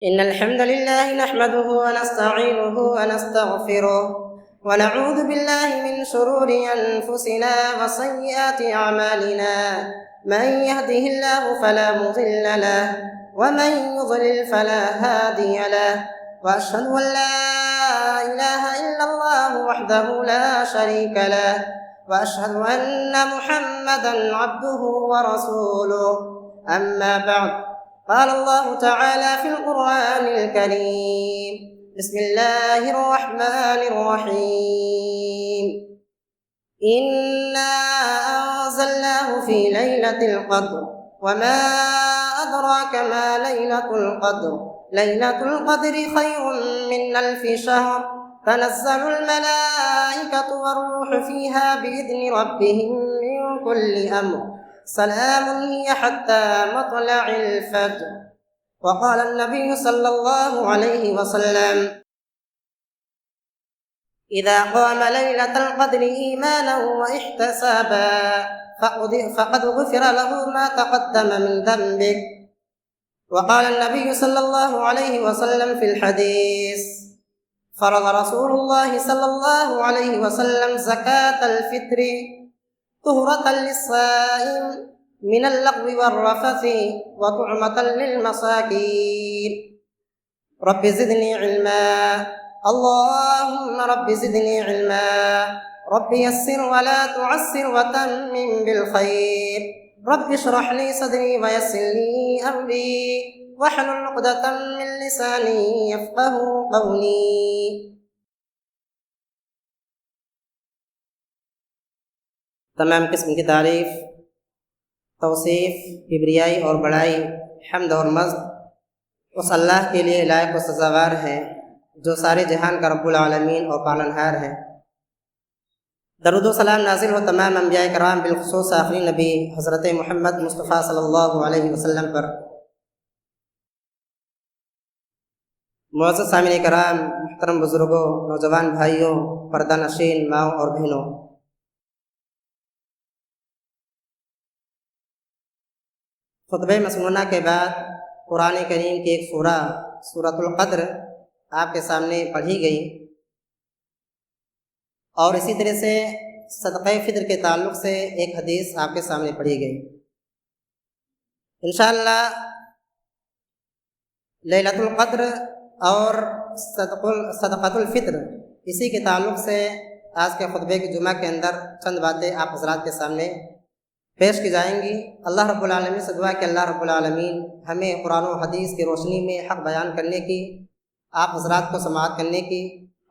إن الحمد لله نحمده ونستعينه ونستغفره ونعوذ بالله من شرور أنفسنا وسيئات أعمالنا. من يهده الله فلا مضل له ومن يضلل فلا هادي له، وأشهد أن لا إله إلا الله وحده لا شريك له، وأشهد أن محمدا عبده ورسوله. أما بعد، قال الله تعالى في القرآن الكريم: بسم الله الرحمن الرحيم. إنا أنزلناه في ليلة القدر، وما أدراك ما ليلة القدر. ليلة القدر خير من 1000 شهر، تنزل الملائكة والروح فيها بإذن ربهم من كل أمر، سلام هي حتى مطلع الفجر. وقال النبي صلى الله عليه وسلم: إذا قام ليلة القدر إيمانا واحتسابا فقد غفر له ما تقدم من ذنبه. وقال النبي صلى الله عليه وسلم في الحديث: فرض رسول الله صلى الله عليه وسلم زكاة الفطر طهرة للصائم من اللغو والرفث وطعمة للمساكين. رب زدني علما، اللهم رب زدني علما، رب يسر ولا تعسر وتمم بالخير. رب اشرح لي صدري ويسر لي أمري واحلل عقدة من لساني يفقه قولي. تمام قسم کی تعریف، توصیف، کبریائی اور بڑائی، حمد اور مجد اس اللہ کے لیے لائق و سزاوار ہے جو سارے جہان کا رب العالمین اور پالنہار ہے۔ درود و سلام نازل ہو تمام انبیاء کرام، بالخصوص آخری نبی حضرت محمد مصطفیٰ صلی اللہ علیہ وسلم پر۔ معزز سامعین کرام، محترم بزرگوں، نوجوان بھائیوں، پردہ نشین ماؤں اور بہنوں، خطبہ مسنونہ کے بعد قرآن کریم کی ایک سورہ، سورۃ القدر آپ کے سامنے پڑھی گئی، اور اسی طرح سے صدقہ فطر کے تعلق سے ایک حدیث آپ کے سامنے پڑھی گئی۔ انشاءاللہ لیلۃ القدر اور صدقۃ الفطر اسی کے تعلق سے آج کے خطبے کے جمعہ کے اندر چند باتیں آپ حضرات کے سامنے پیش کی جائیں گی۔ اللہ رب العالمین سے دعا کہ اللہ رب العالمین ہمیں قرآن و حدیث کی روشنی میں حق بیان کرنے کی، آپ حضرات کو سماعت کرنے کی،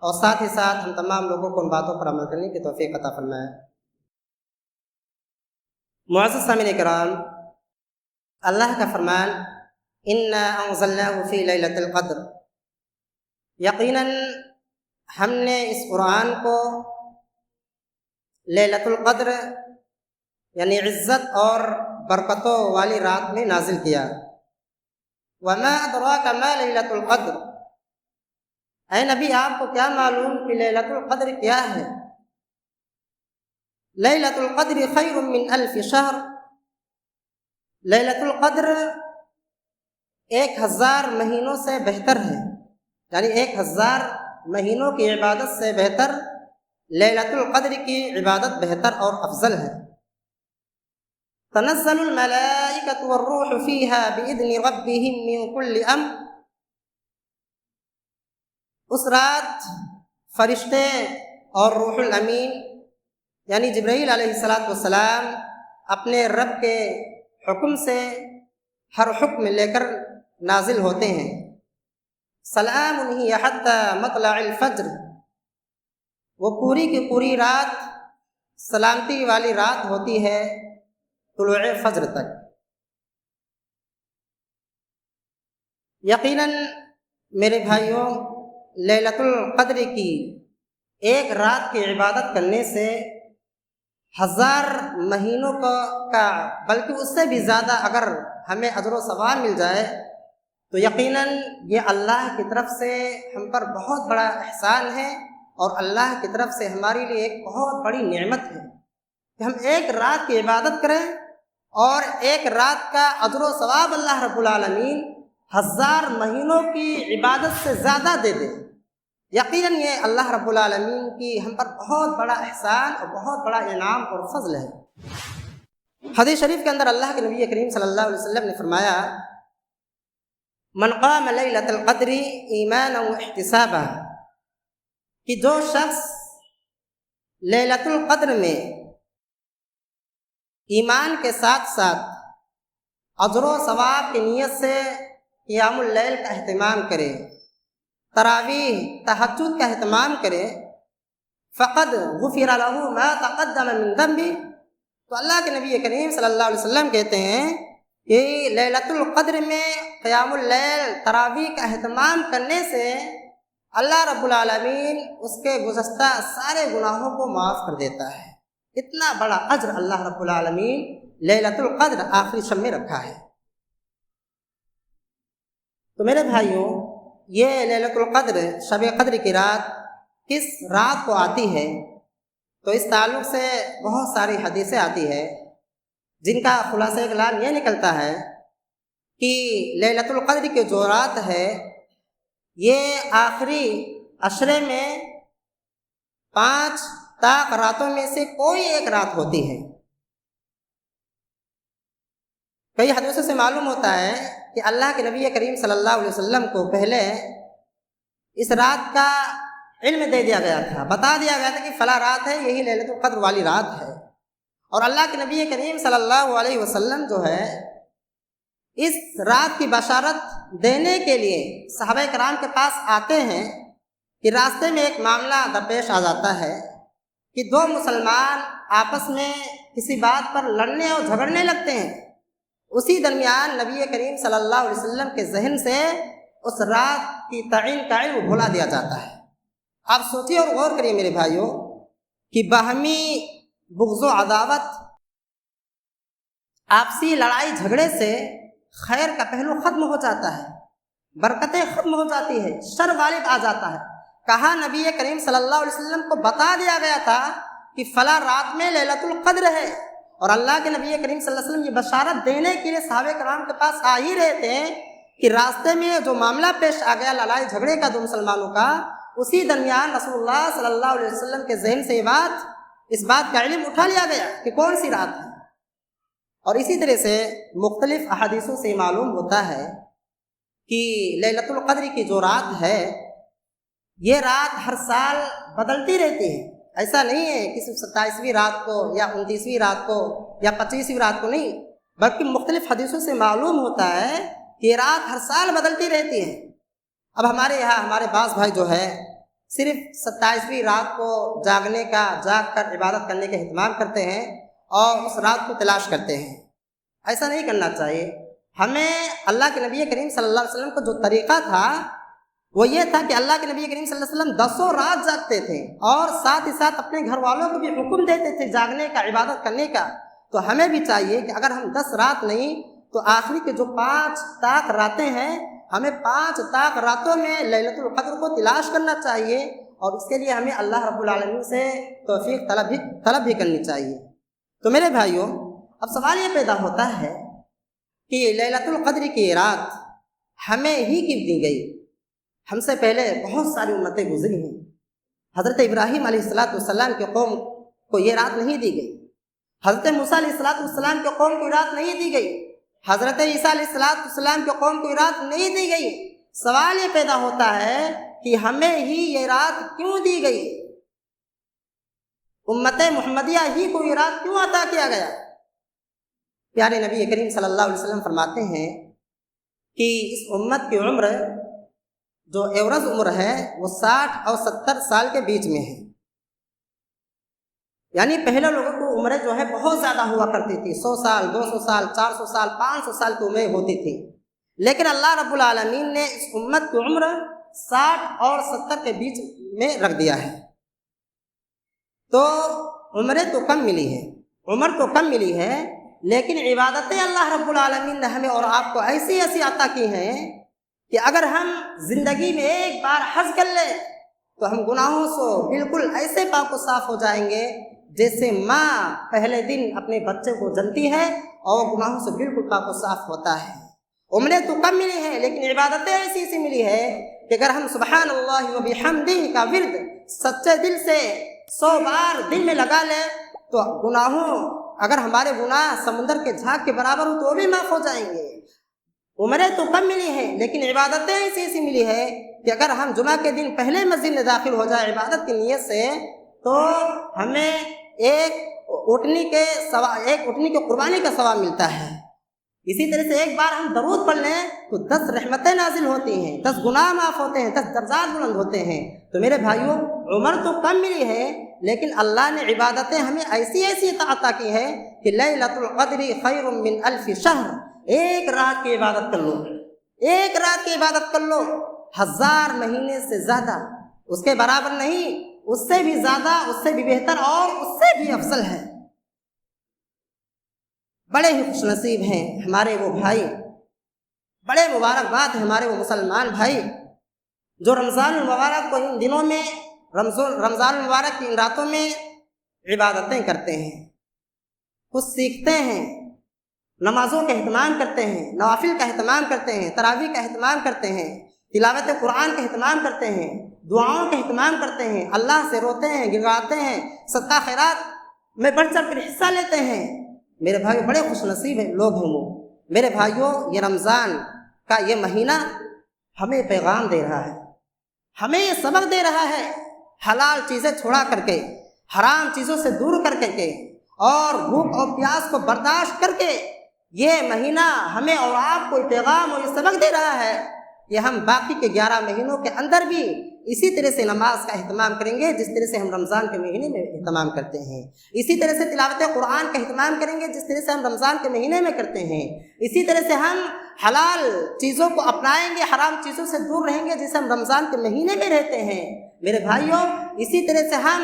اور ساتھ ہی ساتھ ہم تمام لوگوں کو ان باتوں پر عمل کرنے کی توفیق عطا فرمائے۔ معزز سامعین کرام، اللہ کا فرمان انا انزلناہ فی لیلۃ القدر، یقیناً ہم نے اس قرآن کو لیلۃ القدر یعنی عزت اور برکتوں والی رات میں نازل کیا۔ وما ادراک ما لیلۃ القدر، اے نبی آپ کو کیا معلوم کہ لیلۃ القدر کیا ہے؟ لیلۃ القدر خیر من 1000 شہر، لیلۃ القدر 1000 مہینوں سے بہتر ہے، یعنی 1000 مہینوں کی عبادت سے بہتر لیلۃ القدر کی عبادت بہتر اور افضل ہے۔ تنزل الملائکۃ والروح فیہا بإذن ربہم من کل امر، اس رات فرشتے اور روح الامین یعنی جبرائیل علیہ السلام اپنے رب کے حکم سے ہر حکم لے کر نازل ہوتے ہیں۔ سلام ہی حتی مطلع الفجر، وہ پوری کی پوری رات سلامتی والی رات ہوتی ہے طلوع فجر تک۔ یقیناً میرے بھائیوں، لیلۃ القدر کی ایک رات کی عبادت کرنے سے 1000 مہینوں کا بلکہ اس سے بھی زیادہ اگر ہمیں اجر و ثواب مل جائے تو یقیناً یہ اللہ کی طرف سے ہم پر بہت بڑا احسان ہے، اور اللہ کی طرف سے ہمارے لیے ایک بہت بڑی نعمت ہے کہ ہم ایک رات کی عبادت کریں اور ایک رات کا اجر و ثواب اللہ رب العالمین 1000 مہینوں کی عبادت سے زیادہ دے دے، یقیناً یہ اللہ رب العالمین کی ہم پر بہت بڑا احسان اور بہت بڑا انعام اور فضل ہے۔ حدیث شریف کے اندر اللہ کے نبی کریم صلی اللہ علیہ وسلم نے فرمایا، من قام لیلۃ القدر ایمانا واحتسابا، کہ جو شخص لیلۃ القدر میں ایمان کے ساتھ ساتھ اجر و ثواب کی نیت سے قیام اللیل کا اہتمام کرے، تراویح تہجد کا اہتمام کرے، فقد غفر له ما تقدم من ذنبه، تو اللہ کے نبی کریم صلی اللہ علیہ وسلم کہتے ہیں کہ لیلۃ القدر میں قیام اللیل تراویح کا اہتمام کرنے سے اللہ رب العالمین اس کے گزشتہ سارے گناہوں کو معاف کر دیتا ہے۔ اتنا بڑا اجر اللہ رب العالمین لیلۃ القدر آخری شب میں رکھا ہے۔ تو میرے بھائیوں، یہ لیلۃ القدر شب قدر کی رات کس رات کو آتی ہے؟ تو اس تعلق سے بہت ساری حدیثیں آتی ہیں جن کا خلاصہ کلام یہ نکلتا ہے کہ لیلۃ القدر کی جو رات ہے یہ آخری عشرے میں 5 طاق راتوں میں سے کوئی ایک رات ہوتی ہے۔ کئی حدیثوں سے معلوم ہوتا ہے کہ اللہ کے نبی کریم صلی اللہ علیہ وسلم کو پہلے اس رات کا علم دے دیا گیا تھا، بتا دیا گیا تھا کہ فلاں رات ہے، یہی لیلۃ القدر والی رات ہے، اور اللہ کے نبی کریم صلی اللہ علیہ وسلم جو ہے اس رات کی بشارت دینے کے لیے صحابہ کرام کے پاس آتے ہیں کہ راستے میں ایک معاملہ درپیش آ جاتا ہے کہ 2 مسلمان آپس میں کسی بات پر لڑنے اور جھگڑنے لگتے ہیں۔ اسی درمیان نبی کریم صلی اللہ علیہ وسلم کے ذہن سے اس رات کی تعین کا علم بھلا دیا جاتا ہے۔ آپ سوچیے اور غور کریے میرے بھائیوں کہ باہمی بغض و عداوت، آپسی لڑائی جھگڑے سے خیر کا پہلو ختم ہو جاتا ہے، برکتیں ختم ہو جاتی ہے، شر غالب آ جاتا ہے۔ کہا نبی کریم صلی اللہ علیہ وسلم کو بتا دیا گیا تھا کہ فلاں رات میں لیلۃ القدر ہے، اور اللہ کے نبی کریم صلی اللہ علیہ وسلم یہ بشارت دینے کے لیے صحابہ کرام کے پاس آ ہی رہے تھے کہ راستے میں جو معاملہ پیش آ گیا لڑائی جھگڑے کا 2 مسلمانوں کا، اسی درمیان رسول اللہ صلی اللہ علیہ وسلم کے ذہن سے اس بات کا علم اٹھا لیا گیا کہ کون سی رات ہے۔ اور اسی طرح سے مختلف احادیثوں سے معلوم ہوتا ہے کہ لیلۃ القدر کی جو رات ہے یہ رات ہر سال بدلتی رہتی ہے۔ ایسا نہیں ہے کہ صرف 27ویں رات کو یا 29ویں رات کو یا 25ویں رات کو نہیں، بلکہ مختلف حدیثوں سے معلوم ہوتا ہے کہ یہ رات ہر سال بدلتی رہتی ہے۔ اب ہمارے یہاں ہمارے بعض بھائی جو ہے صرف 27ویں رات کو جاگ کر عبادت کرنے کا اہتمام کرتے ہیں اور اس رات کو تلاش کرتے ہیں۔ ایسا نہیں کرنا چاہیے۔ ہمیں اللہ کے نبی کریم صلی اللہ علیہ وسلم کا جو طریقہ تھا وہ یہ تھا کہ اللہ کے نبی کریم صلی اللہ علیہ وسلم 10 رات جاگتے تھے اور ساتھ ہی ساتھ اپنے گھر والوں کو بھی حکم دیتے تھے جاگنے کا، عبادت کرنے کا۔ تو ہمیں بھی چاہیے کہ اگر ہم 10 رات نہیں تو آخری کے جو 5 طاق راتیں ہیں، ہمیں 5 طاق راتوں میں لیلۃ القدر کو تلاش کرنا چاہیے، اور اس کے لیے ہمیں اللہ رب العالمین سے توفیق طلب بھی کرنی چاہیے۔ تو میرے بھائیوں، اب سوال یہ پیدا ہوتا ہے کہ لیلۃ القدر کی رات ہمیں ہی کیوں دی گئی؟ ہم سے پہلے بہت ساری امتیں گزری ہیں۔ حضرت ابراہیم علیہ السلام کے قوم کو یہ رات نہیں دی گئی، حضرت موسیٰ علیہ السلام کے قوم کو یہ رات نہیں دی گئی، حضرت عیسیٰ علیہ السلام کے قوم کو یہ رات نہیں دی گئی۔ سوال یہ پیدا ہوتا ہے کہ ہمیں ہی یہ رات کیوں دی گئی؟ امت محمدیہ ہی کو یہ رات کیوں عطا کیا گیا؟ پیارے نبی کریم صلی اللہ علیہ وسلم فرماتے ہیں کہ اس امت کی عمر جو ایورز عمر ہے وہ 60 اور 70 سال کے بیچ میں ہے۔ یعنی پہلے لوگوں کو عمریں جو ہے بہت زیادہ ہوا کرتی تھی، 100 سال 200 سال 400 سال 500 سال کی عمریں ہوتی تھی، لیکن اللہ رب العالمین نے اس امت کی عمر 60 اور 70 کے بیچ میں رکھ دیا ہے۔ تو عمر تو کم ملی ہے، لیکن عبادتیں اللہ رب العالمین نے ہمیں اور آپ کو ایسی عطا کی ہیں کہ اگر ہم زندگی میں ایک بار حج کر لیں تو ہم گناہوں سے بالکل ایسے پاک و صاف ہو جائیں گے جیسے ماں پہلے دن اپنے بچے کو جنتی ہے اور گناہوں سے بالکل پاک و صاف ہوتا ہے۔ عمریں تو کم ملی ہیں لیکن عبادتیں ایسی ایسی ملی ہے کہ اگر ہم سبحان اللہ و بحمدہ کا ورد سچے دل سے 100 بار دل میں لگا لیں تو گناہوں اگر ہمارے گناہ سمندر کے جھاگ کے برابر ہو تو وہ بھی معاف ہو جائیں گے۔ عمریں تو کم ملی ہیں لیکن عبادتیں ایسی ایسی ملی ہے کہ اگر ہم جمعہ کے دن پہلے مسجد میں داخل ہو جائے عبادت کی نیت سے تو ہمیں ایک اٹھنی کے قربانی کا ثواب ملتا ہے۔ اسی طرح سے ایک بار ہم درود پڑھ لیں تو 10 رحمتیں نازل ہوتی ہیں، 10 گناہ معاف ہوتے ہیں، 10 درجات بلند ہوتے ہیں۔ تو میرے بھائیوں، عمر تو کم ملی ہے لیکن اللہ نے عبادتیں ہمیں ایسی ایسی عطا کی ہے کہ لیلۃ القدر خیر من 1000 شہر، ایک رات کی عبادت کر لو، ایک رات کی عبادت کر لو 1000 مہینے سے زیادہ، اس کے برابر نہیں، اس سے بھی زیادہ، اس سے بھی بہتر اور اس سے بھی افضل ہے۔ بڑے ہی خوش نصیب ہیں ہمارے وہ بھائی، بڑے مبارکباد ہیں ہمارے وہ مسلمان بھائی جو رمضان المبارک کو ان دنوں میں، رمضان المبارک کی ان راتوں میں عبادتیں کرتے ہیں، کچھ سیکھتے ہیں، نمازوں کا اہتمام کرتے ہیں، نوافل کا اہتمام کرتے ہیں، تراویح کا اہتمام کرتے ہیں، تلاوت قرآن کا اہتمام کرتے ہیں، دعاؤں کا اہتمام کرتے ہیں، اللہ سے روتے ہیں، گڑگڑاتے ہیں، صدقہ خیرات میں بڑھ چڑھ کر حصہ لیتے ہیں۔ میرے بھائیو، بڑے خوش نصیب لوگ ہیں وہ۔ میرے بھائیو، یہ رمضان کا یہ مہینہ ہمیں پیغام دے رہا ہے، ہمیں یہ سبق دے رہا ہے، حلال چیزیں چھوڑا کر کے، حرام چیزوں سے دور کر کے اور بھوک اور پیاس کو برداشت کر کے یہ مہینہ ہمیں اور آپ کو پیغام اور یہ سبق دے رہا ہے کہ ہم باقی کے 11 مہینوں کے اندر بھی اسی طرح سے نماز کا اہتمام کریں گے جس طرح سے ہم رمضان کے مہینے میں اہتمام کرتے ہیں، اسی طرح سے تلاوت قرآن کا اہتمام کریں گے جس طرح سے ہم رمضان کے مہینے میں کرتے ہیں، اسی طرح سے ہم حلال چیزوں کو اپنائیں گے، حرام چیزوں سے دور رہیں گے جیسے ہم رمضان کے مہینے میں رہتے ہیں۔ میرے بھائیوں، اسی طرح سے ہم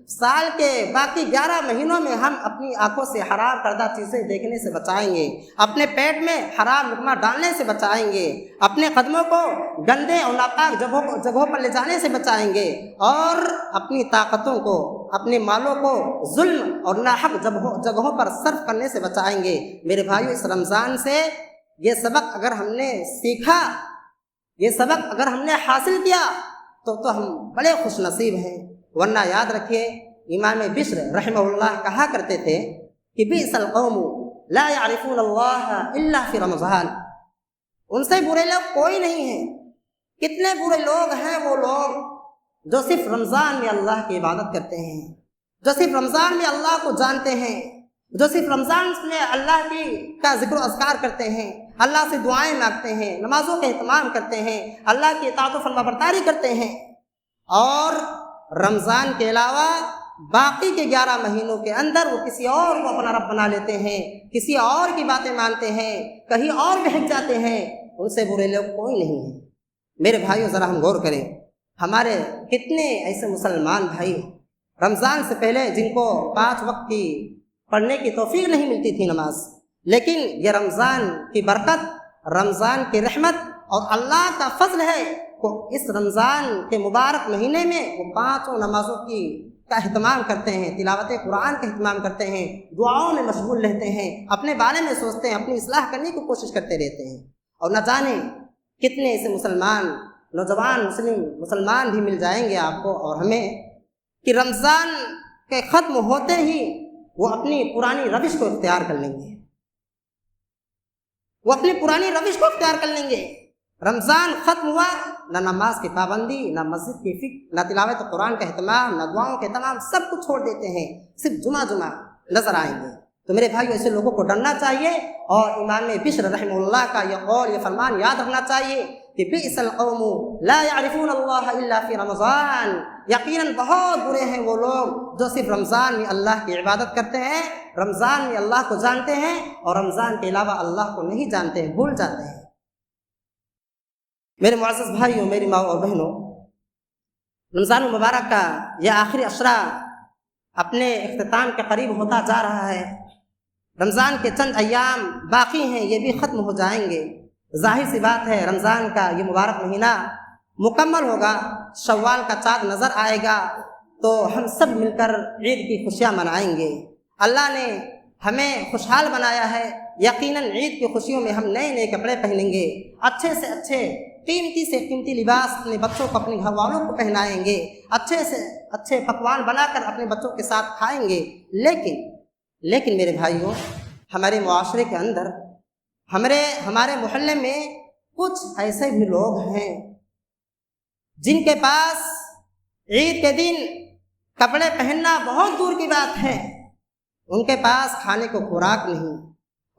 سال کے باقی 11 مہینوں میں ہم اپنی آنکھوں سے حرام کردہ چیزیں دیکھنے سے بچائیں گے، اپنے پیٹ میں حرام لقمہ ڈالنے سے بچائیں گے، اپنے قدموں کو گندے اور ناپاک جگہوں پر لے جانے سے بچائیں گے، اور اپنی طاقتوں کو، اپنے مالوں کو ظلم اور ناحق جگہوں پر صرف کرنے سے بچائیں گے۔ میرے بھائیوں، اس رمضان سے یہ سبق اگر ہم نے سیکھا، یہ سبق اگر ہم نے حاصل کیا تو ہم بڑے خوش نصیب ہیں، ورنہ یاد رکھیے امام بشر رحمہ اللہ کہا کرتے تھے کہ بئس القوم لا يعرفون اللہ الا فی رمضان، ان سے برے لوگ کوئی نہیں ہیں۔ کتنے برے لوگ ہیں وہ لوگ جو صرف رمضان میں اللہ کی عبادت کرتے ہیں، جو صرف رمضان میں اللہ کو جانتے ہیں، جو صرف رمضان میں اللہ کا ذکر و اذکار کرتے ہیں، اللہ سے دعائیں مانگتے ہیں، نمازوں کا اہتمام کرتے ہیں، اللہ کی اطاعت و فرما برداری کرتے ہیں، اور رمضان کے علاوہ باقی کے 11 مہینوں کے اندر وہ کسی اور کو اپنا رب بنا لیتے ہیں، کسی اور کی باتیں مانتے ہیں، کہیں اور بہک جاتے ہیں۔ ان سے برے لوگ کوئی نہیں ہیں۔ میرے بھائیوں، ذرا ہم غور کریں، ہمارے کتنے ایسے مسلمان بھائی رمضان سے پہلے جن کو 5 وقت کی پڑھنے کی توفیق نہیں ملتی تھی نماز، لیکن یہ رمضان کی برکت، رمضان کی رحمت اور اللہ کا فضل ہے کہ اس رمضان کے مبارک مہینے میں وہ 5 نمازوں کا اہتمام کرتے ہیں، تلاوت قرآن کا اہتمام کرتے ہیں، دعاؤں میں مشغول رہتے ہیں، اپنے بارے میں سوچتے ہیں، اپنی اصلاح کرنے کی کوشش کرتے رہتے ہیں۔ اور نہ جانے کتنے ایسے مسلمان، نوجوان مسلمان بھی مل جائیں گے آپ کو اور ہمیں کہ رمضان کے ختم ہوتے ہی وہ اپنی پرانی روش کو اختیار کر لیں گے، وہ اپنی پرانی روش کو اختیار کر لیں گے۔ رمضان ختم ہوا، نہ نماز کی پابندی، نہ مسجد کی فکر، نہ تلاوت قرآن کا اہتمام، نہ دعاؤں کا اہتمام، سب کچھ چھوڑ دیتے ہیں، صرف جمعہ نظر آئیں گے۔ تو میرے بھائیو، ایسے لوگوں کو ڈرنا چاہیے اور امام بشر رحمہ اللہ کا یہ قول، یہ فرمان یاد رکھنا چاہیے کہ بئس القوم لا يعرفون اللہ الا فی رمضان، یقیناً بہت برے ہیں وہ لوگ جو صرف رمضان میں اللہ کی عبادت کرتے ہیں، رمضان میں اللہ کو جانتے ہیں اور رمضان کے علاوہ اللہ کو نہیں جانتے ہیں، بھول جاتے ہیں۔ میرے معزز بھائیوں، میری ماں اور بہنوں، رمضان المبارک کا یہ آخری عشرہ اپنے اختتام کے قریب ہوتا جا رہا ہے۔ رمضان کے چند ایام باقی ہیں، یہ بھی ختم ہو جائیں گے۔ ظاہر سی بات ہے، رمضان کا یہ مبارک مہینہ مکمل ہوگا، شوال کا چاند نظر آئے گا تو ہم سب مل کر عید کی خوشیاں منائیں گے۔ اللہ نے ہمیں خوشحال بنایا ہے، یقیناً عید کی خوشیوں میں ہم نئے نئے کپڑے پہنیں گے، اچھے سے اچھے قیمتی سے قیمتی لباس اپنے بچوں کو، اپنے گھر والوں کو پہنائیں گے، اچھے سے اچھے پکوان بنا کر اپنے بچوں کے ساتھ کھائیں گے۔ لیکن میرے بھائیوں، ہمارے معاشرے کے اندر، ہمارے محلے میں کچھ ایسے بھی لوگ ہیں جن کے پاس عید کے دن کپڑے پہننا بہت دور کی بات ہے، ان کے پاس کھانے کو خوراک نہیں،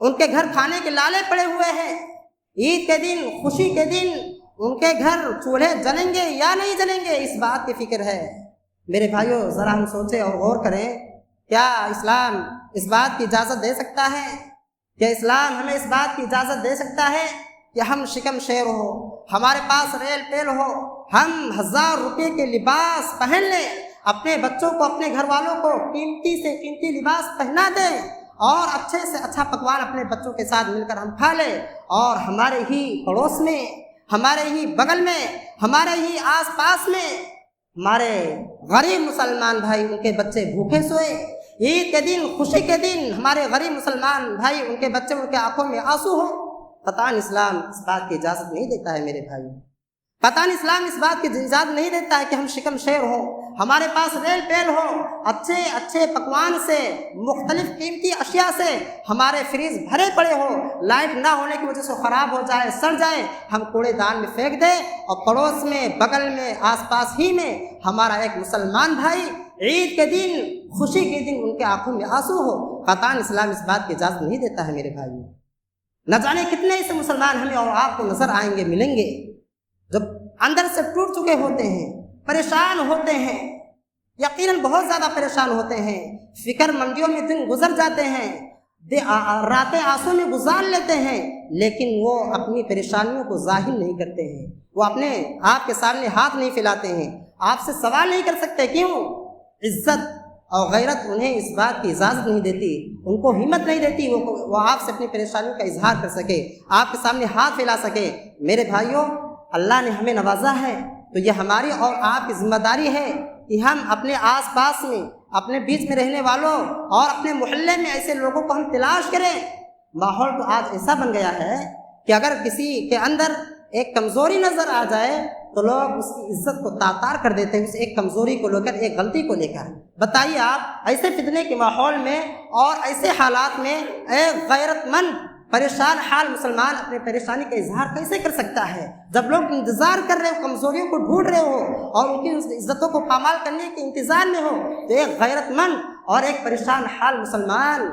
ان کے گھر کھانے کے لالے پڑے ہوئے ہیں۔ عید کے دن، خوشی کے دن ان کے گھر چولہے جلیں گے یا نہیں جلیں گے، اس بات کی فکر ہے۔ میرے بھائیوں، ذرا ہم سوچیں اور غور کریں، کیا اسلام اس بات کی اجازت دے سکتا ہے؟ کیا اسلام ہمیں اس بات کی اجازت دے سکتا ہے کہ ہم شکم شیر ہو، ہمارے پاس ریل پیل ہو، ہم 1000 روپے کے لباس پہن لیں، اپنے بچوں کو، اپنے گھر والوں کو قیمتی سے قیمتی لباس پہنا دیں اور اچھے سے اچھا پکوان اپنے بچوں کے ساتھ مل کر ہم کھا لیں، اور ہمارے ہی پڑوس میں، ہمارے ہی بغل میں، ہمارے ہی آس پاس میں ہمارے غریب مسلمان بھائی، ان کے بچے بھوکے سوئے؟ عید کے دن، خوشی کے دن ہمارے غریب مسلمان بھائی، ان کے بچے، ان کے آنکھوں میں آنسو ہو؟ قطعاً اسلام اس بات کی اجازت نہیں دیتا ہے میرے بھائی، قطعاً اسلام اس بات کی اجازت نہیں دیتا ہے کہ ہم شکم شیر ہوں، ہمارے پاس ریل پیل ہو، اچھے اچھے پکوان سے، مختلف قیمتی اشیاء سے ہمارے فریز بھرے پڑے ہو، لائٹ نہ ہونے کی وجہ سے خراب ہو جائے، سڑ جائے، ہم کوڑے دان میں پھینک دیں، اور پڑوس میں، بغل میں، آس پاس ہی میں ہمارا ایک مسلمان بھائی عید کے دن، خوشی کے دن ان کے آنکھوں میں آنسو ہو؟ قطعاً اسلام اس بات کی اجازت نہیں دیتا ہے میرے بھائی۔ نہ جانے کتنے ایسے مسلمان ہمیں اور آپ کو نظر آئیں گے، ملیں گے، جب اندر سے ٹوٹ چکے ہوتے ہیں، پریشان ہوتے ہیں، یقیناً بہت زیادہ پریشان ہوتے ہیں، فکر مندیوں میں دن گزر جاتے ہیں، راتیں آنسوں میں گزار لیتے ہیں، لیکن وہ اپنی پریشانیوں کو ظاہر نہیں کرتے ہیں، وہ اپنے آپ کے سامنے ہاتھ نہیں پھیلاتے ہیں، آپ سے سوال نہیں کر سکتے۔ کیوں؟ عزت اور غیرت انہیں اس بات کی اجازت نہیں دیتی، ان کو ہمت نہیں دیتی وہ آپ سے اپنی پریشانیوں کا اظہار کر سکے، آپ کے سامنے ہاتھ پھیلا سکے۔ میرے بھائیوں، اللہ نے ہمیں نوازا ہے تو یہ ہماری اور آپ کی ذمہ داری ہے کہ ہم اپنے آس پاس میں، اپنے بیچ میں رہنے والوں اور اپنے محلے میں ایسے لوگوں کو ہم تلاش کریں۔ ماحول تو آج ایسا بن گیا ہے کہ اگر کسی کے اندر ایک کمزوری نظر آ جائے تو لوگ اس کی عزت کو تاتار کر دیتے ہیں، اس ایک کمزوری کو لے کر، ایک غلطی کو لے کر۔ بتائیے آپ، ایسے فتنے کے ماحول میں اور ایسے حالات میں ایک غیرت مند پریشان حال مسلمان اپنے پریشانی کا اظہار کیسے کر سکتا ہے؟ جب لوگ انتظار کر رہے ہو، کمزوریوں کو ڈھونڈ رہے ہو اور ان کی عزتوں کو پامال کرنے کے انتظار میں ہو، تو ایک غیرت مند اور ایک پریشان حال مسلمان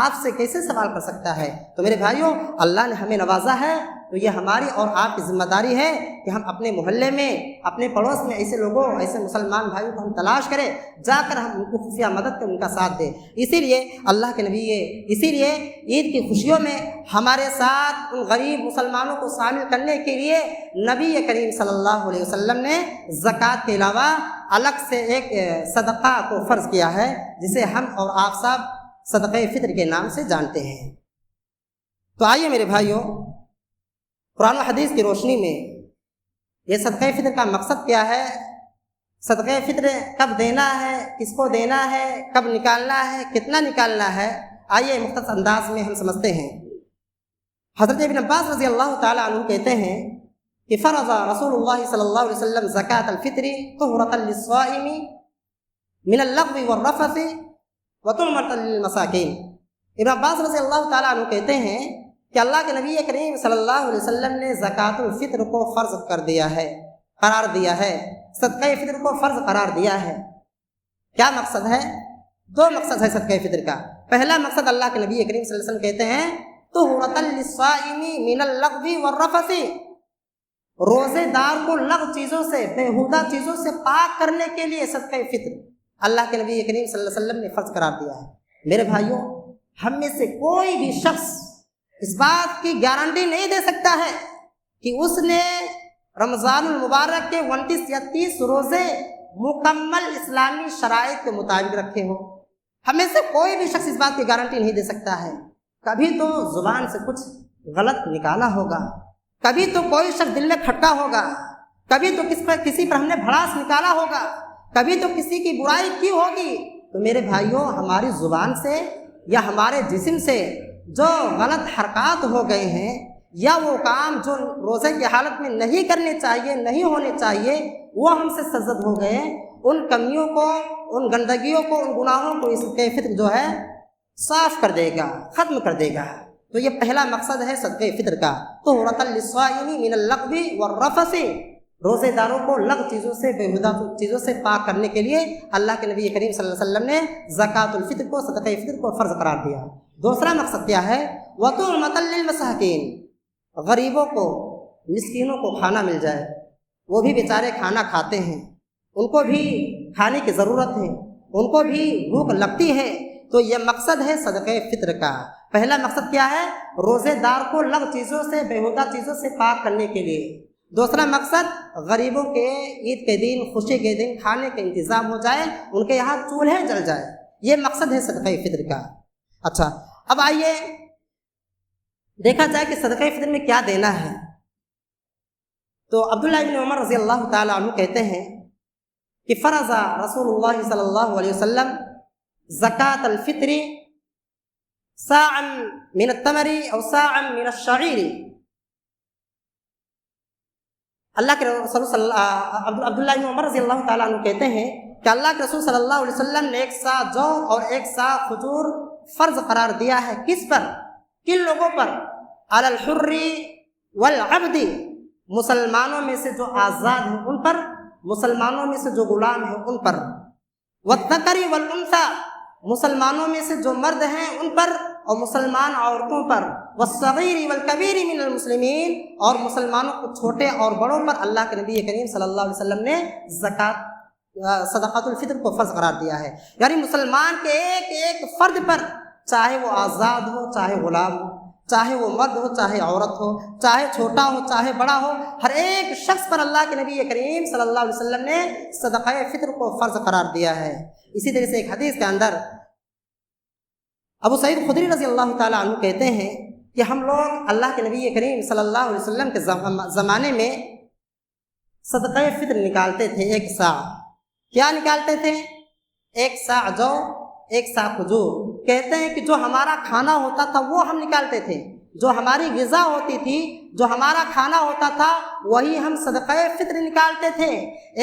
آپ سے کیسے سوال کر سکتا ہے؟ تو میرے بھائیوں، اللہ نے ہمیں نوازا ہے تو یہ ہماری اور آپ کی ذمہ داری ہے کہ ہم اپنے محلے میں، اپنے پڑوس میں ایسے لوگوں، ایسے مسلمان بھائیوں کو ہم تلاش کریں، جا کر ہم ان کو خفیہ مدد کر ان کا ساتھ دیں۔ اسی لیے اللہ کے نبی، اسی لیے عید کی خوشیوں میں ہمارے ساتھ ان غریب مسلمانوں کو شامل کرنے کے لیے نبی کریم صلی اللہ علیہ وسلم نے زکوٰۃ کے علاوہ الگ سے ایک صدقہ کو فرض کیا ہے، جسے ہم اور آپ سب صدقہ فطر کے نام سے جانتے ہیں۔ تو آئیے میرے بھائیوں، قرآن و حدیث کی روشنی میں یہ صدقہ فطر کا مقصد کیا ہے، صدقہ فطر کب دینا ہے، کس کو دینا ہے، کب نکالنا ہے، کتنا نکالنا ہے، آئیے مختصر انداز میں ہم سمجھتے ہیں۔ حضرت ابن عباس رضی اللہ تعالیٰ عنہ کہتے ہیں کہ فرض رسول اللہ صلی اللہ علیہ وسلم زکاۃ الفطر طہرۃ للصائم من اللغو والرفث وطعمۃ للمساکین۔ ابن عباس رضی اللہ تعالیٰ عنہ کہتے ہیں کہ اللہ کے نبی کریم صلی اللہ علیہ وسلم نے زکوٰۃ الفطر کو فرض کر دیا ہے، قرار دیا ہے، صدقہ فطر کو فرض قرار دیا ہے۔ کیا مقصد ہے؟ دو مقصد ہے صدقہ فطر کا۔ پہلا مقصد، اللہ کے نبی کریم صلی اللہ علیہ وسلم کہتے ہیں طہرۃ للصائم من اللغو والرفث، روزے دار کو لغو چیزوں سے، بیہودہ چیزوں سے پاک کرنے کے لیے صدقہ فطر اللہ کے نبی کریم صلی اللہ علیہ وسلم نے فرض قرار دیا ہے۔ میرے بھائیوں، ہم میں سے کوئی بھی شخص اس بات کی گارنٹی نہیں دے سکتا ہے کہ اس نے رمضان المبارک کے 29 یا 30 روزے مکمل اسلامی شرائط کے مطابق رکھے ہوں۔ ہم میں سے کوئی بھی شخص اس بات کی گارنٹی نہیں دے سکتا ہے۔ کبھی تو زبان سے کچھ غلط نکالا ہوگا، کبھی تو کوئی شخص دل میں کھٹکا ہوگا، کبھی تو کسی پر ہم نے بھڑاس نکالا ہوگا، کبھی تو کسی کی برائی کی ہوگی۔ تو میرے بھائیوں، ہماری زبان سے یا ہمارے جسم سے جو غلط حرکات ہو گئے ہیں یا وہ کام جو روزے کی حالت میں نہیں کرنے چاہیے، نہیں ہونے چاہیے، وہ ہم سے سرزد ہو گئے، ان کمیوں کو، ان گندگیوں کو، ان گناہوں کو اس صدقہ فطر جو ہے صاف کر دے گا، ختم کر دے گا۔ تو یہ پہلا مقصد ہے صدقہ فطر کا، طہرۃ للصائم من اللغو والرفث، روزے داروں کو لغو چیزوں سے، بیہودہ چیزوں سے پاک کرنے کے لیے اللہ کے نبی کریم صلی اللہ علیہ وسلم نے زکوٰۃ الفطر کو، صدقہ فطر کو فرض قرار دیا۔ دوسرا مقصد کیا ہے؟ وطعمۃ للمساکین، غریبوں کو، مسکینوں کو کھانا مل جائے، وہ بھی بیچارے کھانا کھاتے ہیں، ان کو بھی کھانے کی ضرورت ہے، ان کو بھی بھوک لگتی ہے، تو یہ مقصد ہے صدقہ فطر کا۔ پہلا مقصد کیا ہے؟ روزے دار کو لغو چیزوں سے، بیہودہ چیزوں سے پاک کرنے کے لیے۔ دوسرا مقصد غریبوں کے عید کے دن، خوشی کے دن کھانے کا انتظام ہو جائے، ان کے یہاں چولہے جل جائے، یہ مقصد ہے صدقہ فطر کا۔ اچھا، اب آئیے دیکھا جائے کہ صدقہ فطر میں کیا دینا ہے۔ تو عبداللہ بن عمر رضی اللہ تعالیٰ عنہ کہتے ہیں کہ فرض رسول اللہ صلی اللہ علیہ وسلم زکوٰۃ الفطر صاعا من التمر او صاعا من الشعیر۔ اللہ کے رسول عبداللہ بن عمر رضی اللہ تعالیٰ عنہ کہتے ہیں کہ اللہ کے رسول صلی اللہ علیہ وسلم نے 1 سا جو اور 1 سا کھجور فرض قرار دیا ہے۔ کس پر؟ کن لوگوں پر؟ علی الحر والعبد، مسلمانوں میں سے جو آزاد ہیں ان پر، مسلمانوں میں سے جو غلام ہیں ان پر، والذکر والانثی، مسلمانوں میں سے جو مرد ہیں ان پر اور مسلمان عورتوں پر، والصغیر والکبیر من المسلمین، اور مسلمانوں کو چھوٹے اور بڑوں پر اللہ کے نبی کریم صلی اللہ علیہ وسلم نے صدقۃ الفطر کو فرض قرار دیا ہے۔ یعنی مسلمان کے ایک ایک فرد پر، چاہے وہ آزاد ہو، چاہے غلام ہو، چاہے وہ مرد ہو، چاہے عورت ہو، چاہے چھوٹا ہو، چاہے بڑا ہو، ہر ایک شخص پر اللہ کے نبی کریم صلی اللہ علیہ وسلم نے صدقہ فطر کو فرض قرار دیا ہے۔ اسی طرح سے ایک حدیث کے اندر ابو سعید خدری رضی اللہ تعالیٰ عنہ کہتے ہیں کہ ہم لوگ اللہ کے نبی کریم صلی اللہ علیہ وسلم کے زمانے میں صدقہ فطر نکالتے تھے 1 سا۔ کیا نکالتے تھے؟ 1 سا جو، 1 سا کھجور۔ کہتے ہیں کہ جو ہمارا کھانا ہوتا تھا وہ ہم نکالتے تھے، جو ہماری غذا ہوتی تھی، جو ہمارا کھانا ہوتا تھا وہی ہم صدقہ فطر نکالتے تھے۔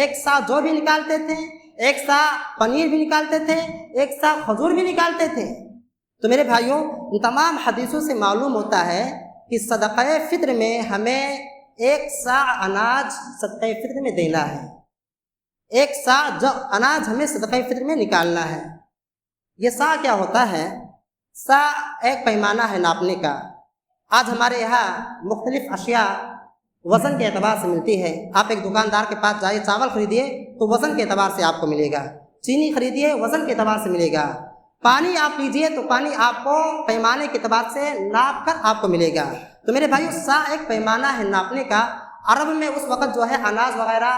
1 سا جو بھی نکالتے تھے، 1 سا پنیر بھی نکالتے تھے، 1 سا کھجور بھی نکالتے تھے۔ تو میرے بھائیوں، ان تمام حدیثوں سے معلوم ہوتا ہے کہ صدقہ فطر میں ہمیں 1 سا اناج صدقہ فطر میں دینا ہے، 1 سا جو اناج ہمیں صدقہ فطر میں نکالنا ہے۔ یہ سا کیا ہوتا ہے؟ سا ایک پیمانہ ہے ناپنے کا۔ آج ہمارے یہاں مختلف اشیاء وزن کے اعتبار سے ملتی ہے۔ آپ ایک دکاندار کے پاس جائیے، چاول خریدیے تو وزن کے اعتبار سے آپ کو ملے گا، چینی خریدیے وزن کے اعتبار سے ملے گا، پانی آپ لیجئے تو پانی آپ کو پیمانے کے اعتبار سے ناپ کر آپ کو ملے گا۔ تو میرے بھائیو، سا ایک پیمانہ ہے ناپنے کا۔ عرب میں اس وقت جو ہے اناج وغیرہ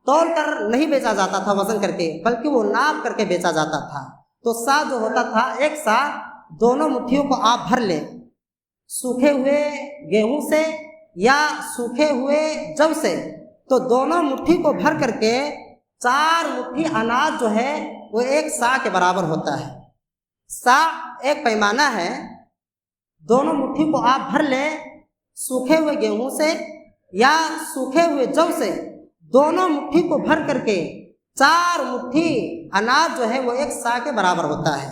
تول کر نہیں بیچا جاتا تھا وزن کر کے، بلکہ وہ ناپ کر کے بیچا جاتا تھا۔ تو سا جو ہوتا تھا، 1 سا، دونوں مٹھیوں کو آپ بھر لیں، سوکھے ہوئے گیہوں سے یا سوکھے ہوئے جو سے، تو دونوں مٹھی کو بھر کر کے 4 مٹھی اناج جو ہے وہ 1 سا کے برابر ہوتا ہے۔ سا ایک پیمانہ ہے، دونوں مٹھی کو آپ بھر لیں سوکھے ہوئے گیہوں سے یا سوکھے ہوئے جو سے، دونوں مٹھی کو بھر کر کے 4 مٹھی اناج جو ہے وہ 1 سا کے برابر ہوتا ہے۔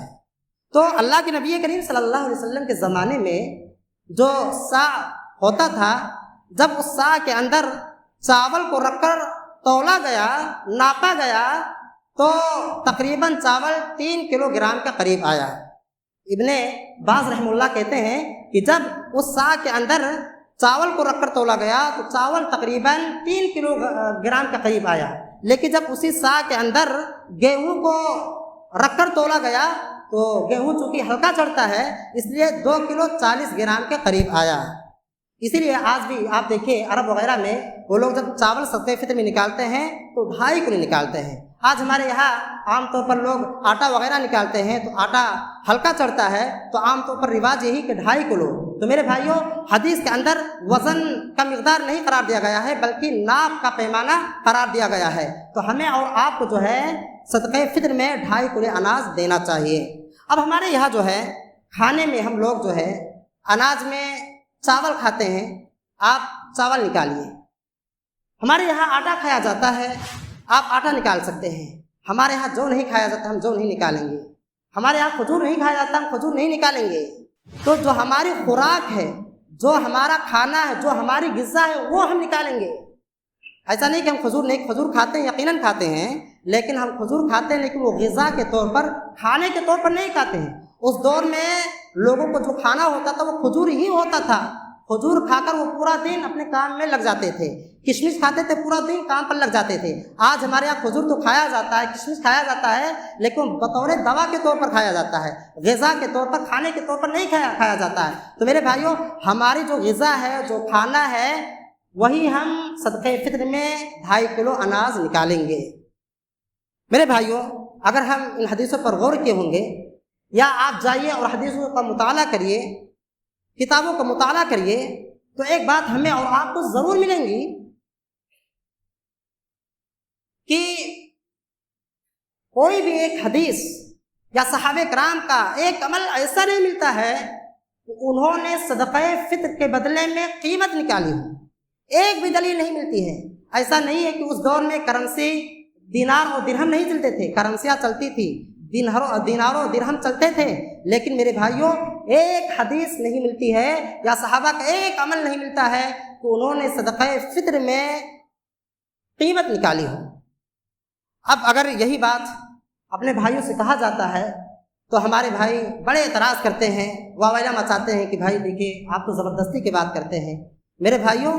تو اللہ کے نبی کریم صلی اللہ علیہ وسلم کے زمانے میں جو سا ہوتا تھا، جب اس سا کے اندر چاول کو رکھ کر تولا گیا، ناپا گیا، تو تقریباً چاول 3 کلو گرام کے قریب آیا۔ ابن باز رحمہ اللہ کہتے ہیں کہ جب اس سا کے اندر چاول کو رکھ کر تولا گیا تو چاول تقریباً 3 کلو گرام کے قریب آیا، لیکن جب اسی سا کے اندر گیہوں کو رکھ کر تولا گیا تو گیہوں چونکہ ہلکا چڑھتا ہے، اس لیے 2 کلو 40 گرام کے قریب آیا۔ اسی لیے آج بھی آپ دیکھیں عرب وغیرہ میں وہ لوگ جب چاول صدقہ فطر میں نکالتے ہیں تو 2.5 کلو نکالتے ہیں۔ آج ہمارے یہاں عام طور پر لوگ آٹا وغیرہ نکالتے ہیں تو آٹا ہلکا چڑھتا ہے، تو عام طور پر رواج یہی کہ 2.5 کلو۔ تو میرے بھائیوں، حدیث کے اندر وزن کا مقدار نہیں قرار دیا گیا ہے بلکہ ناپ کا پیمانہ قرار دیا گیا ہے۔ تو ہمیں اور آپ کو جو ہے صدقہ فطر میں 2.5 کلو اناج دینا چاہیے۔ اب ہمارے یہاں جو ہے کھانے میں ہم لوگ جو ہے اناج میں چاول کھاتے ہیں، آپ چاول نکالیے۔ ہمارے یہاں آٹا کھایا جاتا ہے، آپ آٹا نکال سکتے ہیں۔ ہمارے یہاں جو نہیں کھایا جاتا ہم جو نہیں نکالیں گے۔ ہمارے یہاں کھجور نہیں کھایا جاتا ہم کھجور نہیں نکالیں گے۔ تو جو ہماری خوراک ہے، جو ہمارا کھانا ہے، جو ہماری غذا ہے، وہ ہم نکالیں گے۔ ایسا نہیں کہ ہم کھجور کھاتے ہیں، یقیناً کھاتے ہیں، لیکن ہم کھجور کھاتے ہیں لیکن وہ غذا کے طور پر، کھانے کے طور پر نہیں کھاتے ہیں۔ اس دور میں لوگوں کو جو کھانا ہوتا تھا وہ کھجور ہی ہوتا تھا۔ کھجور کھا کر وہ پورا دن اپنے کام میں لگ جاتے تھے، کشمش کھاتے تھے، پورا دن کام پر لگ جاتے تھے۔ آج ہمارے یہاں کھجور تو کھایا جاتا ہے، کشمش کھایا جاتا ہے، لیکن بطور دوا کے طور پر کھایا جاتا ہے، غذا کے طور پر، کھانے کے طور پر نہیں کھایا جاتا ہے۔ تو میرے بھائیوں، ہماری جو غذا ہے، جو کھانا ہے، وہی ہم صدقہ فطر میں 2.5 کلو اناج نکالیں گے۔ میرے بھائیوں، اگر ہم ان حدیثوں پر غور کیے ہوں گے، یا آپ جائیے اور حدیثوں کا مطالعہ کریے، کتابوں کا مطالعہ کریے، تو ایک بات ہمیں اور آپ کو ضرور ملیں گی کہ کوئی بھی ایک حدیث یا صحابہ کرام کا ایک عمل ایسا نہیں ملتا ہے کہ انہوں نے صدقہ فطر کے بدلے میں قیمت نکالی ہو۔ ایک بھی دلیل نہیں ملتی ہے۔ ایسا نہیں ہے کہ اس دور میں کرنسی دینار اور درہم نہیں چلتے تھے، کرنسیاں چلتی تھی، دینار و درہم چلتے تھے، لیکن میرے بھائیوں، ایک حدیث نہیں ملتی ہے یا صحابہ کا ایک عمل نہیں ملتا ہے کہ انہوں نے صدقہ فطر میں قیمت نکالی ہو۔ اب اگر یہی بات اپنے بھائیوں سے کہا جاتا ہے تو ہمارے بھائی بڑے اعتراض کرتے ہیں، واویلا مچاتے ہیں کہ بھائی دیکھیے آپ تو زبردستی کی بات کرتے ہیں۔ میرے بھائیوں،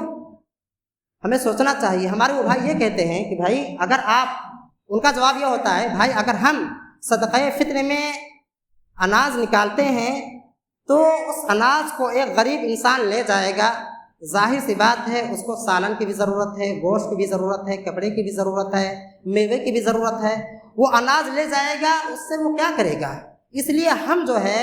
ہمیں سوچنا چاہیے۔ ہمارے وہ بھائی یہ کہتے ہیں کہ بھائی اگر آپ، ان کا جواب یہ ہوتا ہے بھائی اگر ہم صدقہ فطر میں اناج نکالتے ہیں تو اس اناج کو ایک غریب انسان لے جائے گا، ظاہر سی بات ہے اس کو سالن کی بھی ضرورت ہے، گوشت کی بھی ضرورت ہے، کپڑے کی بھی ضرورت ہے، میوے کی بھی ضرورت ہے، وہ اناج لے جائے گا، اس سے وہ کیا کرے گا؟ اس لیے ہم جو ہے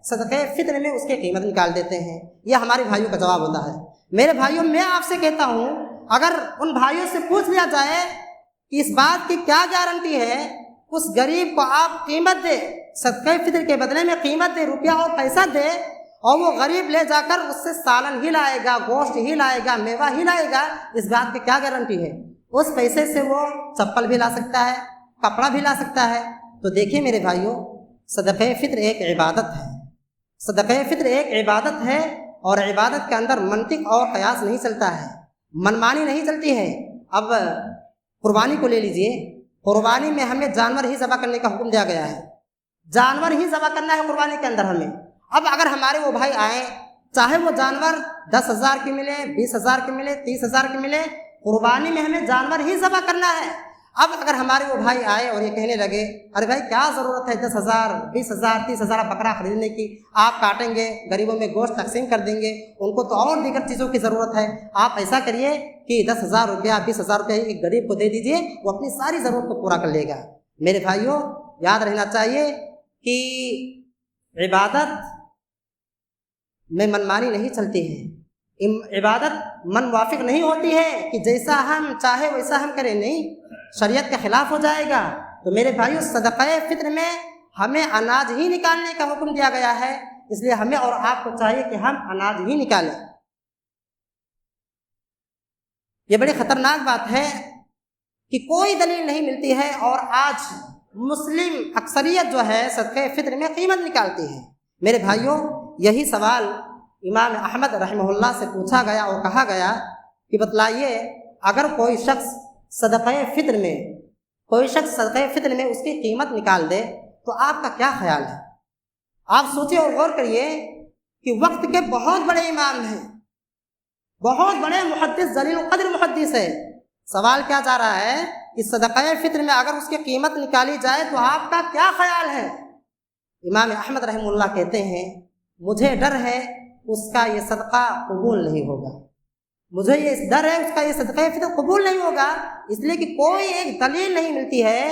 صدقہ فطر میں اس کی قیمت نکال دیتے ہیں۔ یہ ہمارے بھائیوں کا جواب ہوتا ہے۔ میرے بھائیوں، میں آپ سے کہتا ہوں، اگر ان بھائیوں سے پوچھ لیا جائے کہ اس بات کی کیا گارنٹی ہے، اس غریب کو آپ قیمت دے، صدقہ فطر کے بدلے میں قیمت دے، روپیہ اور پیسہ دے، اور وہ غریب لے جا کر اس سے سالن ہی لائے گا، گوشت ہی لائے گا، میوہ ہی لائے گا، اس بات کی کیا گارنٹی ہے؟ اس پیسے سے وہ چپل بھی لا سکتا ہے، کپڑا بھی لا سکتا ہے۔ تو دیکھیے میرے بھائیوں، صدقہ فطر ایک عبادت ہے، صدقہ فطر ایک عبادت ہے، اور عبادت کے اندر منطق اور قیاس نہیں چلتا ہے، منمانی نہیں چلتی ہے۔ اب قربانی کو لے لیجئے، قربانی میں ہمیں جانور ہی ذبح کرنے کا حکم دیا گیا ہے، جانور ہی ذبح کرنا ہے قربانی کے اندر ہمیں۔ اب اگر ہمارے وہ بھائی آئیں، چاہے وہ جانور 10,000 کی ملے، 20,000 کی ملے، 30,000 کی ملے، قربانی میں ہمیں جانور ہی ذبح کرنا ہے۔ اب اگر ہمارے وہ بھائی آئے اور یہ کہنے لگے ارے بھائی کیا ضرورت ہے 10,000 20,000 30,000 بکرا خریدنے کی، آپ کاٹیں گے، غریبوں میں گوشت تقسیم کر دیں گے، ان کو تو اور دیگر چیزوں کی ضرورت ہے، آپ ایسا کریے کہ 10,000 روپیہ 20,000 روپیہ ایک غریب کو دے دیجئے، وہ اپنی ساری ضرورت کو پورا کر لے گا۔ میرے بھائیوں، یاد رہنا چاہیے کہ عبادت میں منمانی نہیں چلتی ہے، عبادت من موافق نہیں ہوتی ہے کہ جیسا ہم چاہے ویسا ہم کریں، نہیں، شریعت کے خلاف ہو جائے گا۔ تو میرے بھائیوں، صدقہ فطر میں ہمیں اناج ہی نکالنے کا حکم دیا گیا ہے، اس لیے ہمیں اور آپ کو چاہیے کہ ہم اناج ہی نکالیں۔ یہ بڑی خطرناک بات ہے کہ کوئی دلیل نہیں ملتی ہے، اور آج مسلم اکثریت جو ہے صدقہ فطر میں قیمت نکالتی ہے۔ میرے بھائیوں، یہی سوال امام احمد رحمہ اللہ سے پوچھا گیا اور کہا گیا کہ بتلائیے، اگر کوئی شخص صدقہ فطر میں اس کی قیمت نکال دے تو آپ کا کیا خیال ہے؟ آپ سوچیں اور غور کریے کہ وقت کے بہت بڑے امام ہیں، بہت بڑے محدث، ذلیل القدر محدث ہے۔ سوال کیا جا رہا ہے کہ صدقہ فطر میں اگر اس کی قیمت نکالی جائے تو آپ کا کیا خیال ہے؟ امام احمد رحمہ اللہ کہتے ہیں، مجھے ڈر ہے اس کا یہ صدقہ قبول نہیں ہوگا، مجھے یہ ڈر ہے اس کا یہ صدقہ فطر قبول نہیں ہوگا، اس لیے کہ کوئی ایک دلیل نہیں ملتی ہے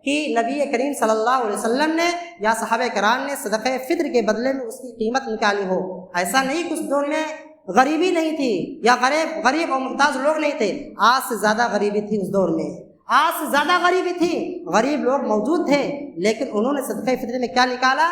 کہ نبی کریم صلی اللہ علیہ وسلم نے یا صحابہ کرام نے صدقہ فطر کے بدلے میں اس کی قیمت نکالی ہو۔ ایسا نہیں کہ اس دور میں غریبی نہیں تھی یا غریب اور محتاج لوگ نہیں تھے، آج سے زیادہ غریبی تھی اس دور میں، آج سے زیادہ غریبی تھی، غریب لوگ موجود تھے، لیکن انہوں نے صدقہ فطر میں کیا نکالا؟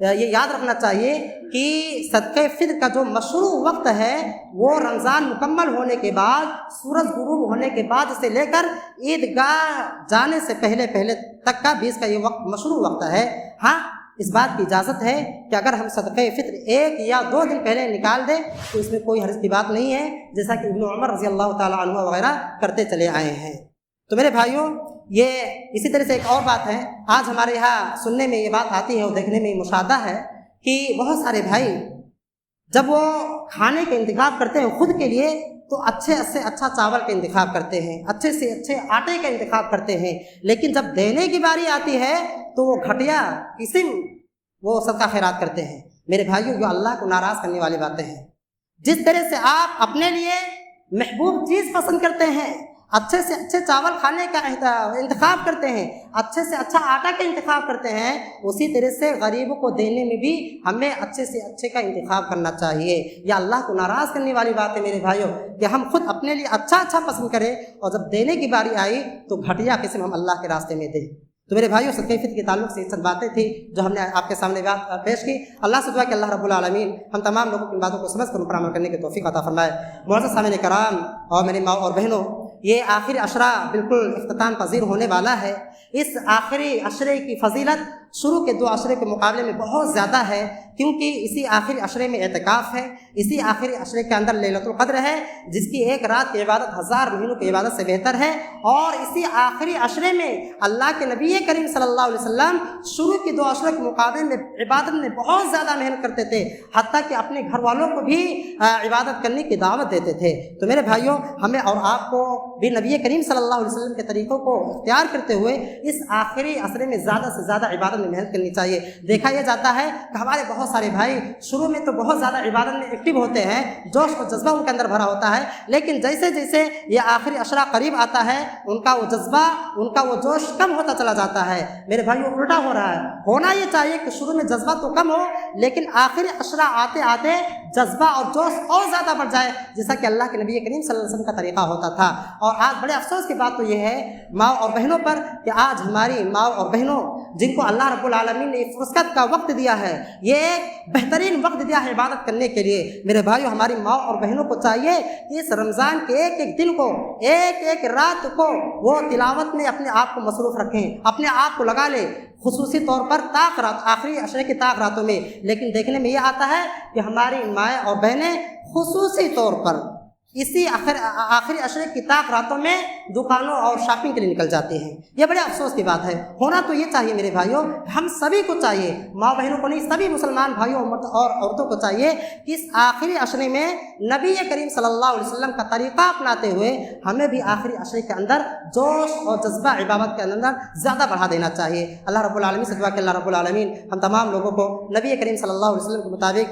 یہ یاد رکھنا چاہیے کہ صدقہ فطر کا جو مشروع وقت ہے وہ رمضان مکمل ہونے کے بعد، سورج غروب ہونے کے بعد سے لے کر عیدگاہ جانے سے پہلے تک کا 20 کا یہ وقت مشروع وقت ہے۔ ہاں، اس بات کی اجازت ہے کہ اگر ہم صدقہ فطر 1 یا 2 دن پہلے نکال دیں تو اس میں کوئی حرج کی بات نہیں ہے، جیسا کہ ابن عمر رضی اللہ تعالیٰ عنہ وغیرہ کرتے چلے آئے ہیں۔ تو میرے بھائیوں، یہ اسی طرح سے ایک اور بات ہے، آج ہمارے یہاں سننے میں یہ بات آتی ہے اور دیکھنے میں یہ مشاہدہ ہے کہ بہت سارے بھائی جب وہ کھانے کا انتخاب کرتے ہیں خود کے لیے تو اچھے سے اچھا چاول کا انتخاب کرتے ہیں، اچھے سے اچھے آٹے کا انتخاب کرتے ہیں، لیکن جب دینے کی باری آتی ہے تو وہ گھٹیا قسم وہ صدقہ خیرات کرتے ہیں۔ میرے بھائیوں، جو اللہ کو ناراض کرنے والی باتیں ہیں، جس طرح سے آپ اپنے لیے محبوب چیز پسند کرتے ہیں، اچھے سے اچھے چاول کھانے کا انتخاب کرتے ہیں، اچھے سے اچھا آٹا کا انتخاب کرتے ہیں، اسی طرح سے غریبوں کو دینے میں بھی ہمیں اچھے سے اچھے کا انتخاب کرنا چاہیے۔ یہ اللہ کو ناراض کرنے والی بات ہے میرے بھائیوں، کہ ہم خود اپنے لیے اچھا پسند کریں اور جب دینے کی باری آئی تو گھٹیا قسم ہم اللہ کے راستے میں دیں۔ تو میرے بھائیوں، صدقہ فطر کے تعلق سے یہ سب باتیں تھیں جو ہم نے آپ کے سامنے بات پیش کی۔ اللہ سے دعا کہ اللہ رب العالمین ہم تمام لوگوں کی ان باتوں کو سمجھ کر ان پر عمل کرنے کی توفیق عطا فرمائے۔ معزز سامعین کرام اور میری ماں اور بہنوں، یہ آخری عشرہ بالکل اختتام پذیر ہونے والا ہے۔ اس آخری عشرے کی فضیلت شروع کے 2 عشرے کے مقابلے میں بہت زیادہ ہے، کیونکہ اسی آخری عشرے میں اعتکاف ہے، اسی آخری عشرے کے اندر لیلۃ القدر ہے، جس کی 1 رات کی عبادت 1000 مہینوں کی عبادت سے بہتر ہے، اور اسی آخری عشرے میں اللہ کے نبی کریم صلی اللہ علیہ وسلم شروع کے 2 عشرے کے مقابلے میں عبادت میں بہت زیادہ محنت کرتے تھے، حتیٰ کہ اپنے گھر والوں کو بھی عبادت کرنے کی دعوت دیتے تھے۔ تو میرے بھائیوں، ہمیں اور آپ کو بھی نبی کریم صلی اللہ علیہ وسلم کے طریقوں کو اختیار کرتے ہوئے اس آخری عشرے میں زیادہ سے زیادہ عبادت میں محنت کرنی چاہیے۔ دیکھا یہ جاتا ہے کہ ہمارے بہت سارے بھائی شروع میں تو بہت زیادہ عبادت میں ایکٹیو ہوتے ہیں، جوش و جذبہ ان کے اندر بھرا ہوتا ہے، لیکن جیسے جیسے یہ آخری عشرہ قریب آتا ہے ان کا وہ جذبہ، ان کا وہ جوش کم ہوتا چلا جاتا ہے۔ میرے بھائیوں، الٹا ہو رہا ہے۔ ہونا یہ چاہیے کہ شروع میں جذبہ تو کم ہو، لیکن آخری عشرہ آتے آتے جذبہ اور جوش اور زیادہ بڑھ جائے، جیسا کہ اللہ کے نبی کریم صلی اللہ علیہ وسلم کا طریقہ ہوتا تھا۔ اور آج بڑے افسوس کی بات تو یہ ہے ماں اور بہنوں پر کہ آج ہماری ماں اور بہنوں جن کو اللہ رب العالمین نے فرصت کا وقت دیا ہے، یہ ایک بہترین وقت دیا ہے عبادت کرنے کے لیے، میرے بھائیوں ہماری ماں اور بہنوں کو چاہیے کہ اس رمضان کے ایک ایک دن کو، ایک ایک رات کو وہ تلاوت میں اپنے آپ کو مصروف رکھیں، اپنے آپ کو لگا لیں، خصوصی طور پر طاق رات، آخری عشرے کی طاق راتوں میں۔ لیکن دیکھنے میں یہ آتا ہے کہ ہماری مائیں اور بہنیں خصوصی طور پر اسی آخری عشرے کی طاق راتوں میں دکانوں اور شاپنگ کے لیے نکل جاتے ہیں۔ یہ بڑے افسوس کی بات ہے۔ ہونا تو یہ چاہیے میرے بھائیوں، ہم سبھی کو چاہیے، ماں بہنوں کو نہیں، سبھی مسلمان بھائیوں اور عورتوں کو چاہیے کہ اس آخری عشرے میں نبی کریم صلی اللہ علیہ وسلم کا طریقہ اپناتے ہوئے ہمیں بھی آخری عشرے کے اندر جوش اور جذبہ عبادت کے اندر زیادہ بڑھا دینا چاہیے۔ اللہ رب العالمین سے دعا کہ اللہ رب العالمین ہم تمام لوگوں کو نبی کریم صلی اللہ علیہ وسلم کے مطابق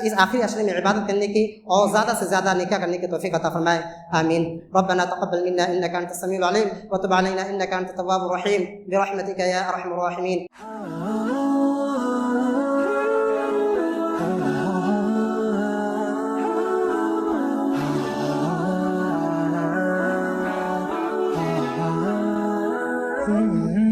اس آخری عشرے میں عبادت کرنے کی اور زیادہ سے زیادہ نیکیاں کرنے کی توفیق عطا فرمائے، آمین۔ ربنا تقبل منا انك انت السميع العليم وتب علينا انك انت التواب الرحيم برحمتك يا ارحم الراحمين۔ Mm-hmm.